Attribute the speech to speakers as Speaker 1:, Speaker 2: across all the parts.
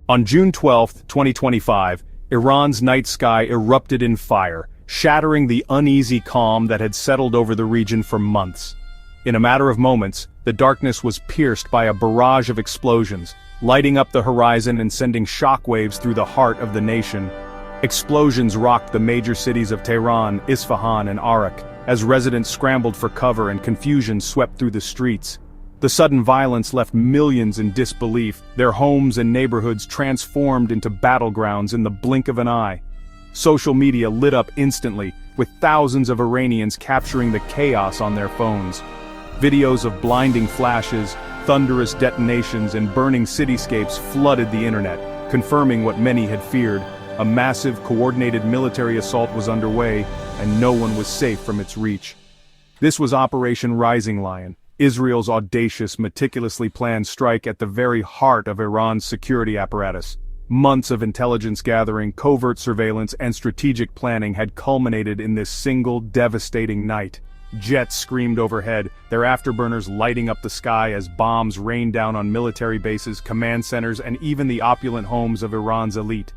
Speaker 1: On June 12, 2025, Iran's night sky erupted in fire, shattering the uneasy calm that had settled over the region for months. In a matter of moments, the darkness was pierced by a barrage of explosions, lighting up the horizon and sending shockwaves through the heart of the nation. Explosions rocked the major cities of Tehran, Isfahan, and Arak, as residents scrambled for cover and confusion swept through the streets. The sudden violence left millions in disbelief, their homes and neighborhoods transformed into battlegrounds in the blink of an eye. Social media lit up instantly, with thousands of Iranians capturing the chaos on their phones. Videos of blinding flashes, thunderous detonations, and burning cityscapes flooded the internet, confirming what many had feared. A massive, coordinated military assault was underway, and no one was safe from its reach. This was Operation Rising Lion, Israel's audacious, meticulously planned strike at the very heart of Iran's security apparatus. Months of intelligence gathering, covert surveillance, and strategic planning had culminated in this single, devastating night. Jets screamed overhead, their afterburners lighting up the sky as bombs rained down on military bases, command centers, and even the opulent homes of Iran's elite.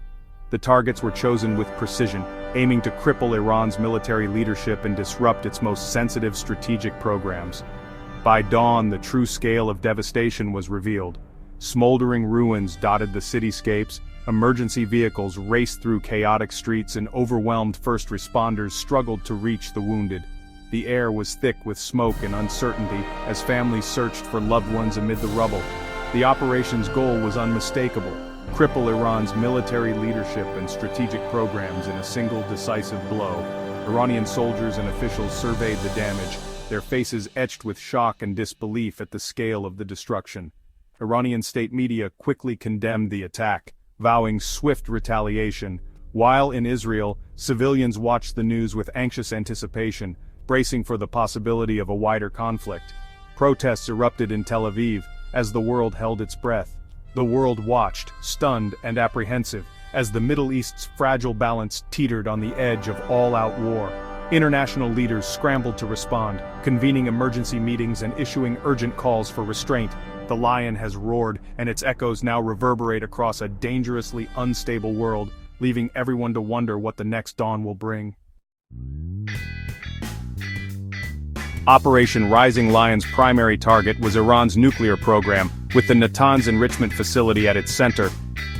Speaker 1: The targets were chosen with precision, aiming to cripple Iran's military leadership and disrupt its most sensitive strategic programs. By dawn, the true scale of devastation was revealed. Smoldering ruins dotted the cityscapes, emergency vehicles raced through chaotic streets, and overwhelmed first responders struggled to reach the wounded. The air was thick with smoke and uncertainty as families searched for loved ones amid the rubble. The operation's goal was unmistakable: cripple Iran's military leadership and strategic programs in a single decisive blow. Iranian soldiers and officials surveyed the damage, their faces etched with shock and disbelief at the scale of the destruction. Iranian state media quickly condemned the attack, vowing swift retaliation, while in Israel, civilians watched the news with anxious anticipation, bracing for the possibility of a wider conflict. Protests erupted in Tel Aviv as the world held its breath. The world watched, stunned and apprehensive, as the Middle East's fragile balance teetered on the edge of all-out war. International leaders scrambled to respond, convening emergency meetings and issuing urgent calls for restraint. The lion has roared, and its echoes now reverberate across a dangerously unstable world, leaving everyone to wonder what the next dawn will bring. Operation Rising Lion's primary target was Iran's nuclear program, with the Natanz enrichment facility at its center.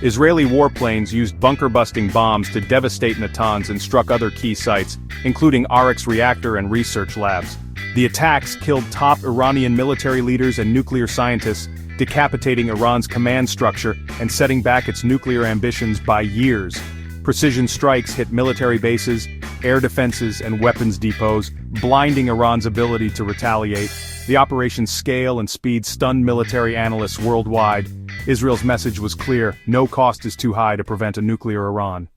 Speaker 1: Israeli warplanes used bunker-busting bombs to devastate Natanz and struck other key sites, including Arak's reactor and research labs. The attacks killed top Iranian military leaders and nuclear scientists, decapitating Iran's command structure and setting back its nuclear ambitions by years. Precision strikes hit military bases, air defenses, and weapons depots, blinding Iran's ability to retaliate. The operation's scale and speed stunned military analysts worldwide. Israel's message was clear: no cost is too high to prevent a nuclear Iran.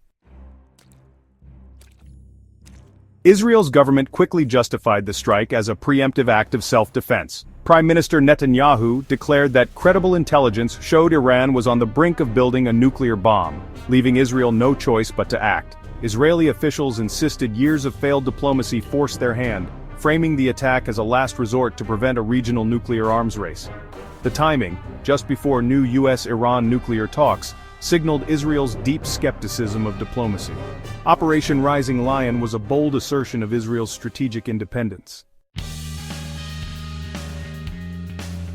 Speaker 1: Israel's government quickly justified the strike as a preemptive act of self-defense. Prime Minister Netanyahu declared that credible intelligence showed Iran was on the brink of building a nuclear bomb, leaving Israel no choice but to act. Israeli officials insisted years of failed diplomacy forced their hand, framing the attack as a last resort to prevent a regional nuclear arms race. The timing, just before new US-Iran nuclear talks, signaled Israel's deep skepticism of diplomacy. Operation Rising Lion was a bold assertion of Israel's strategic independence.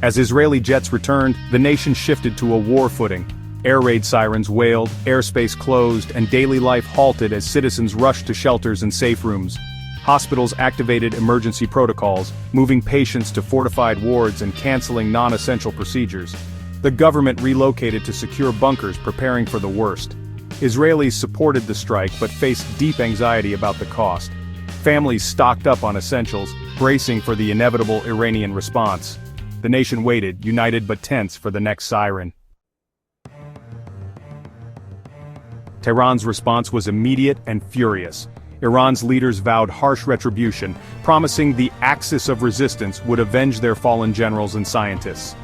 Speaker 1: As Israeli jets returned, the nation shifted to a war footing. Air raid sirens wailed, airspace closed, and daily life halted as citizens rushed to shelters and safe rooms. Hospitals activated emergency protocols, moving patients to fortified wards and canceling non-essential procedures. The government relocated to secure bunkers, preparing for the worst. Israelis supported the strike but faced deep anxiety about the cost. Families stocked up on essentials, bracing for the inevitable Iranian response. The nation waited, united but tense, for the next siren. Tehran's response was immediate and furious. Iran's leaders vowed harsh retribution, promising the axis of resistance would avenge their fallen generals and scientists.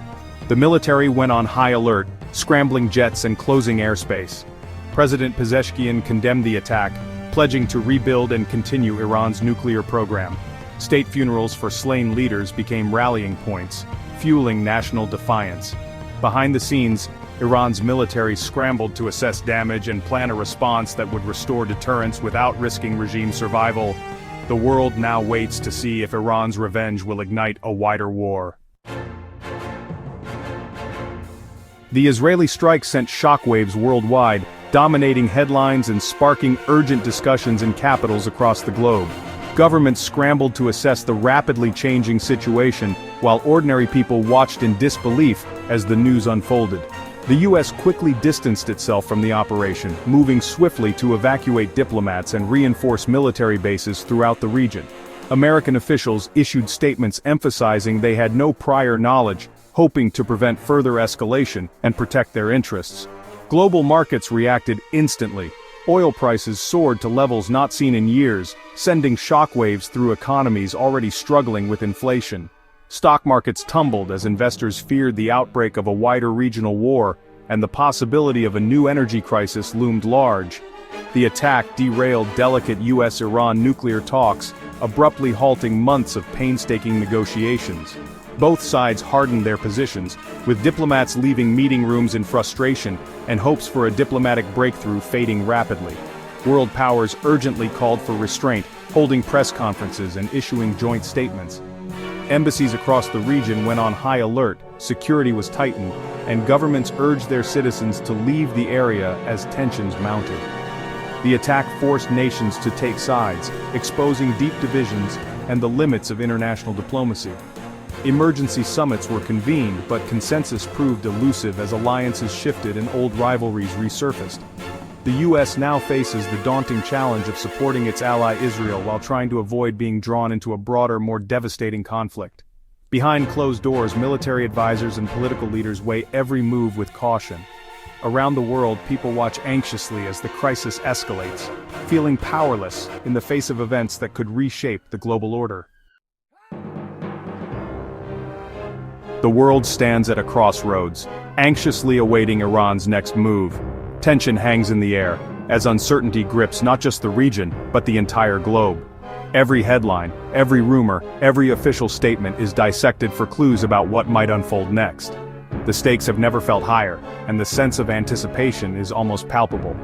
Speaker 1: The military went on high alert, scrambling jets and closing airspace. President Pezeshkian condemned the attack, pledging to rebuild and continue Iran's nuclear program. State funerals for slain leaders became rallying points, fueling national defiance. Behind the scenes, Iran's military scrambled to assess damage and plan a response that would restore deterrence without risking regime survival. The world now waits to see if Iran's revenge will ignite a wider war. The Israeli strike sent shockwaves worldwide, dominating headlines and sparking urgent discussions in capitals across the globe. Governments scrambled to assess the rapidly changing situation, while ordinary people watched in disbelief as the news unfolded. The U.S. quickly distanced itself from the operation, moving swiftly to evacuate diplomats and reinforce military bases throughout the region. American officials issued statements emphasizing they had no prior knowledge, hoping to prevent further escalation and protect their interests. Global markets reacted instantly. Oil prices soared to levels not seen in years, sending shockwaves through economies already struggling with inflation. Stock markets tumbled as investors feared the outbreak of a wider regional war, and the possibility of a new energy crisis loomed large. The attack derailed delicate US-Iran nuclear talks, abruptly halting months of painstaking negotiations. Both sides hardened their positions, with diplomats leaving meeting rooms in frustration and hopes for a diplomatic breakthrough fading rapidly. World powers urgently called for restraint, holding press conferences and issuing joint statements. Embassies across the region went on high alert, security was tightened, and governments urged their citizens to leave the area as tensions mounted. The attack forced nations to take sides, exposing deep divisions and the limits of international diplomacy. Emergency summits were convened, but consensus proved elusive as alliances shifted and old rivalries resurfaced. The U.S. now faces the daunting challenge of supporting its ally Israel while trying to avoid being drawn into a broader, more devastating conflict. Behind closed doors, military advisors and political leaders weigh every move with caution. Around the world, people watch anxiously as the crisis escalates, feeling powerless in the face of events that could reshape the global order. The world stands at a crossroads, anxiously awaiting Iran's next move. Tension hangs in the air, as uncertainty grips not just the region, but the entire globe. Every headline, every rumor, every official statement is dissected for clues about what might unfold next. The stakes have never felt higher, and the sense of anticipation is almost palpable.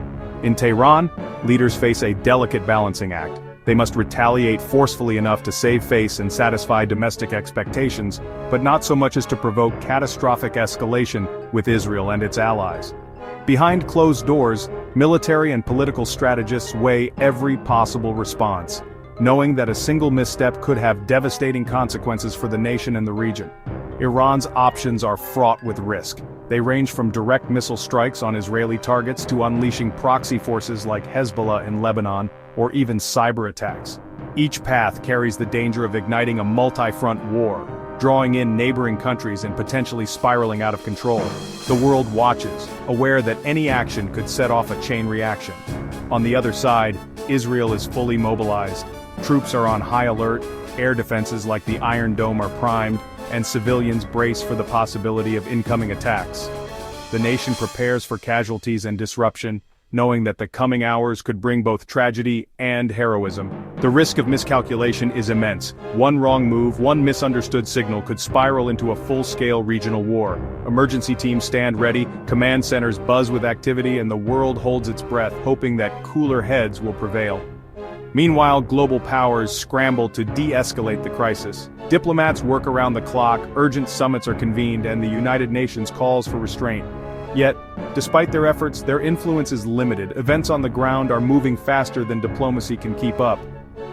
Speaker 1: In Tehran, leaders face a delicate balancing act. They must retaliate forcefully enough to save face and satisfy domestic expectations, but not so much as to provoke catastrophic escalation with Israel and its allies. Behind closed doors, military and political strategists weigh every possible response, knowing that a single misstep could have devastating consequences for the nation and the region. Iran's options are fraught with risk. They range from direct missile strikes on Israeli targets to unleashing proxy forces like Hezbollah in Lebanon, or even cyber attacks. Each path carries the danger of igniting a multi-front war, drawing in neighboring countries and potentially spiraling out of control. The world watches, aware that any action could set off a chain reaction. On the other side, Israel is fully mobilized. Troops are on high alert, air defenses like the Iron Dome are primed, and civilians brace for the possibility of incoming attacks. The nation prepares for casualties and disruption, knowing that the coming hours could bring both tragedy and heroism. The risk of miscalculation is immense. One wrong move, one misunderstood signal could spiral into a full-scale regional war. Emergency teams stand ready, command centers buzz with activity, and the world holds its breath, hoping that cooler heads will prevail. Meanwhile, global powers scramble to de-escalate the crisis. Diplomats work around the clock, urgent summits are convened, and the United Nations calls for restraint. Yet, despite their efforts, their influence is limited. Events on the ground are moving faster than diplomacy can keep up.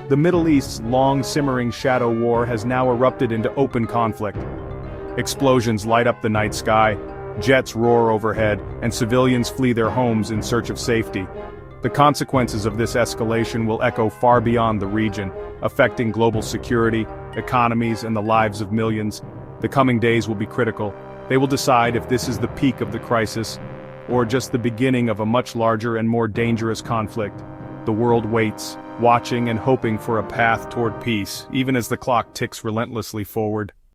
Speaker 1: The Middle East's long-simmering shadow war has now erupted into open conflict. Explosions light up the night sky, jets roar overhead, and civilians flee their homes in search of safety. The consequences of this escalation will echo far beyond the region, affecting global security, economies, and the lives of millions. The coming days will be critical. They will decide if this is the peak of the crisis, or just the beginning of a much larger and more dangerous conflict. The world waits, watching and hoping for a path toward peace, even as the clock ticks relentlessly forward.